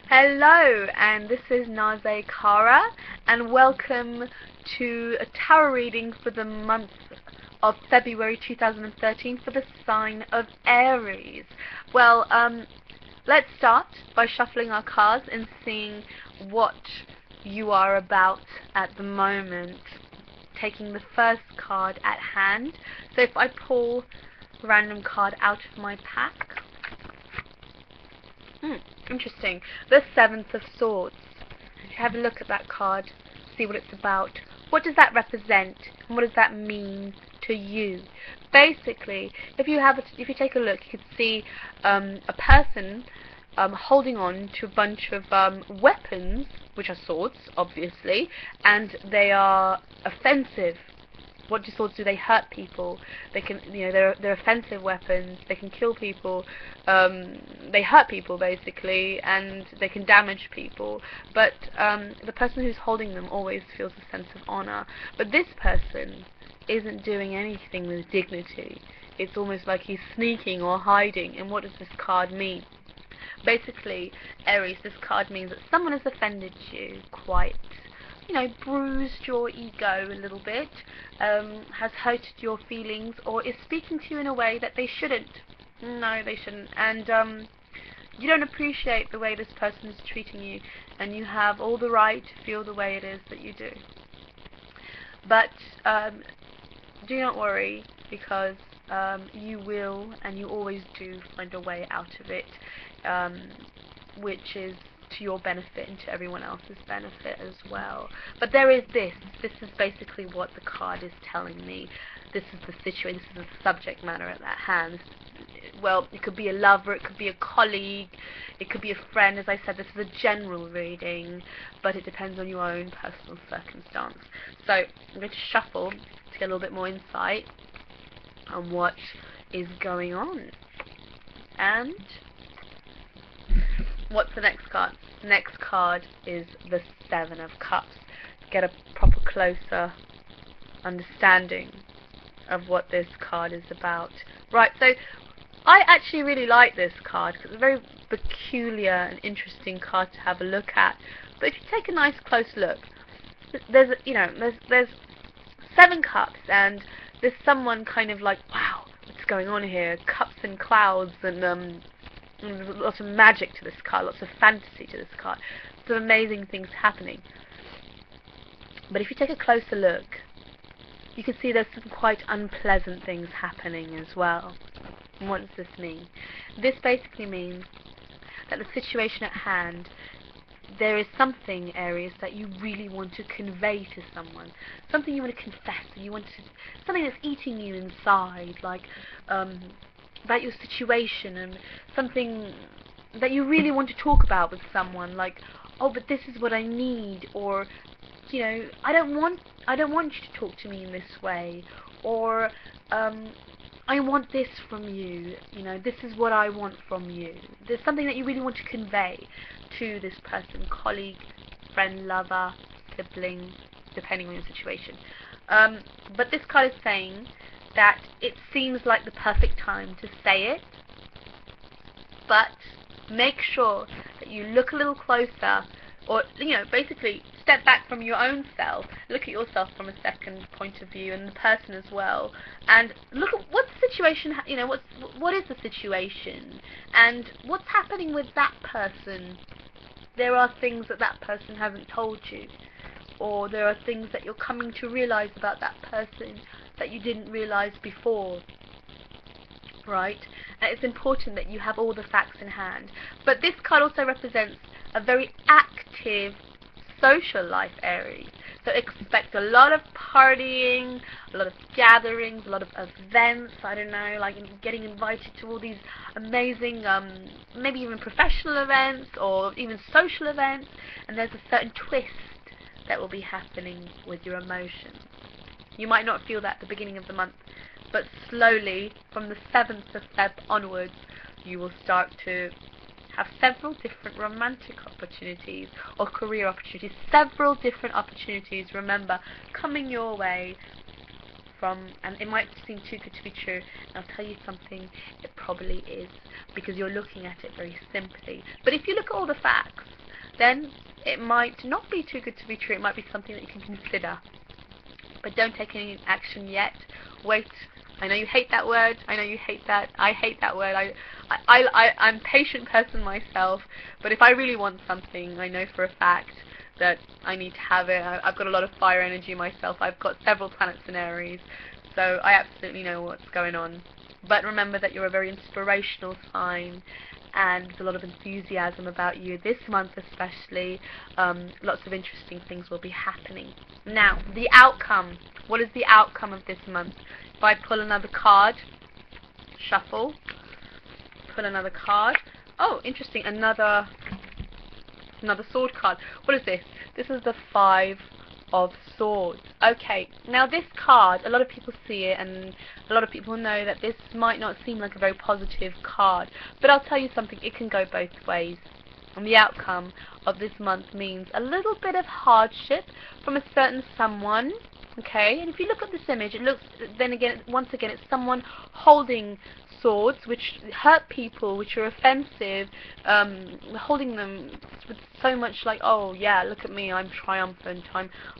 Hello, and this is Naze Kara, and welcome to a tarot reading for the month of February 2013 for the sign of Aries. Well, let's start by shuffling our cards and seeing what you are about at the moment. Taking the first card at hand. So if I pull a random card out of my pack. Interesting. The Seventh of Swords. Have a look at that card, see what it's about. What does that represent, and what does that mean to you? Basically, if you take a look, you could see a person holding on to a bunch of weapons, which are swords, obviously, and they are offensive. What do swords do? They hurt people. They can, they're offensive weapons. They can kill people. They hurt people basically, and they can damage people. But the person who's holding them always feels a sense of honor. But this person isn't doing anything with dignity. It's almost like he's sneaking or hiding. And what does this card mean? Basically, Aries, this card means that someone has offended you quite, bruised your ego a little bit, has hurted your feelings, or is speaking to you in a way that they shouldn't. No, they shouldn't. And you don't appreciate the way this person is treating you, and you have all the right to feel the way it is that you do. But do not worry, because you will, and you always do, find a way out of it, which is to your benefit and to everyone else's benefit as well. But there is this is basically what the card is telling me. This is the situation, this is the subject matter at that hand. Well, it could be a lover, it could be a colleague, it could be a friend. As I said, this is a general reading, but it depends on your own personal circumstance. So I'm going to shuffle to get a little bit more insight on what is going on. And what's the next card? The next card is the Seven of Cups. To get a proper closer understanding of what this card is about. Right, so I actually really like this card because it's a very peculiar and interesting card to have a look at. But if you take a nice close look, there's seven cups, and there's someone kind of like, wow, what's going on here? Cups and clouds, and there's lots of magic to this card, lots of fantasy to this card. Some amazing things happening. But if you take a closer look, you can see there's some quite unpleasant things happening as well. And what does this mean? This basically means that the situation at hand, there is something, Aries, that you really want to convey to someone. Something you want to confess, and something that's eating you inside, like about your situation, and something that you really want to talk about with someone, like, oh, but this is what I need, or I don't want you to talk to me in this way, or I want this from you, this is what I want from you. There's something that you really want to convey to this person, colleague, friend, lover, sibling, depending on your situation. But this card is saying that it seems like the perfect time to say it, but make sure that you look a little closer, or basically step back from your own self, look at yourself from a second point of view, and the person as well, and look at what's the situation, what is the situation, and what's happening with that person. There are things that person hasn't told you, or there are things that you're coming to realize about that person that you didn't realize before, right? And it's important that you have all the facts in hand. But this card also represents a very active social life, Aries. So expect a lot of partying, a lot of gatherings, a lot of events, I don't know, like getting invited to all these amazing, maybe even professional events, or even social events, and there's a certain twist that will be happening with your emotions. You might not feel that at the beginning of the month, but slowly, from the 7th of Feb onwards, you will start to have several different romantic opportunities or career opportunities, several different opportunities, remember, coming your way from, and it might seem too good to be true, and I'll tell you something, it probably is, because you're looking at it very simply. But if you look at all the facts, then it might not be too good to be true. It might be something that you can consider. But don't take any action yet. Wait. I know you hate that word. I know you hate that. I hate that word. I'm a patient person myself, but if I really want something, I know for a fact that I need to have it. I've got a lot of fire energy myself. I've got several planets in Aries, so I absolutely know what's going on. But remember that you're a very inspirational sign, and there's a lot of enthusiasm about you this month especially. Lots of interesting things will be happening. Now, the outcome. What is the outcome of this month? If I pull another card, shuffle, pull another card. Oh, interesting, another sword card. What is this? This is the Five of Swords. Okay, now this card, a lot of people see it, and a lot of people know that this might not seem like a very positive card, but I'll tell you something, it can go both ways. And the outcome of this month means a little bit of hardship from a certain someone. Okay, and if you look at this image, it looks, then again, once again, it's someone holding swords which hurt people, which are offensive, holding them with so much like, oh yeah, look at me, I'm triumphant,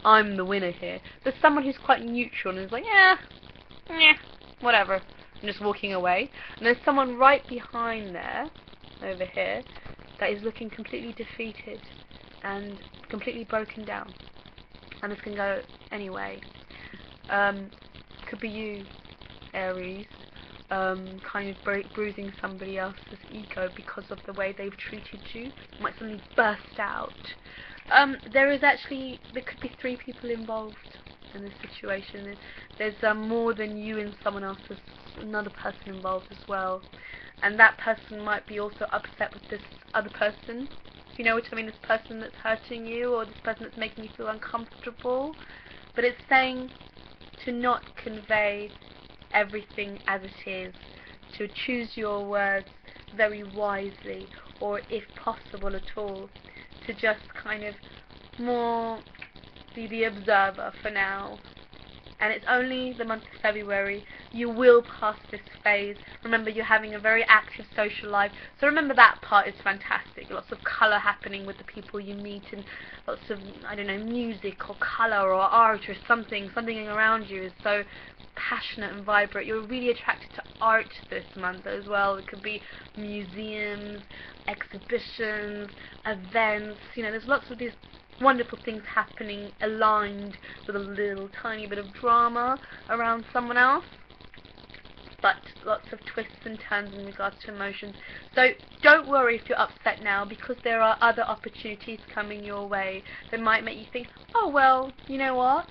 I'm the winner here. There's someone who's quite neutral and is like, yeah, whatever, I'm just walking away. And there's someone right behind there, over here, that is looking completely defeated and completely broken down. And this can go anyway. Could be you, Aries, kind of bruising somebody else's ego because of the way they've treated you. You might suddenly burst out. There could be 3 people involved in this situation. There's more than you and someone else. There's another person involved as well. And that person might be also upset with this other person. You know what I mean? This person that's hurting you, or this person that's making you feel uncomfortable. But it's saying to not convey everything as it is, to choose your words very wisely, or if possible at all, to just kind of more be the observer for now. And it's only the month of February. You will pass this phase. Remember, you're having a very active social life, so remember that part is fantastic. Lots of colour happening with the people you meet, and lots of, I don't know, music or colour or art or something around you is so passionate and vibrant. You're really attracted to art this month as well. It could be museums, exhibitions, events. You know, there's lots of these wonderful things happening aligned with a little tiny bit of drama around someone else, but lots of twists and turns in regards to emotions. So don't worry if you're upset now, because there are other opportunities coming your way that might make you think, oh well, you know what,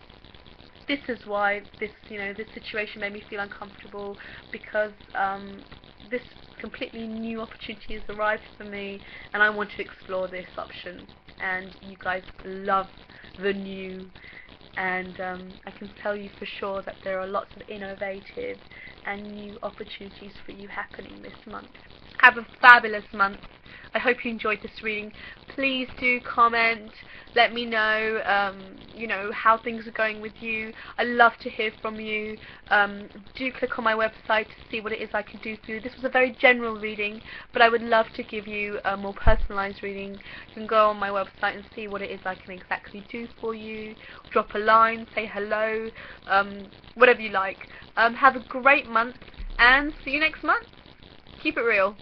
this is why this situation made me feel uncomfortable, because this completely new opportunity has arrived for me and I want to explore this option. And you guys love the new, and I can tell you for sure that there are lots of innovative and new opportunities for you happening this month. Have a fabulous month. I hope you enjoyed this reading. Please do comment, let me know how things are going with you. I love to hear from you. Do click on my website to see what it is I can do for you. This was a very general reading, but I would love to give you a more personalized reading. You can go on my website and see what it is I can exactly do for you. Drop a line, say hello, whatever you like. Have a great month, and see you next month. Keep it real.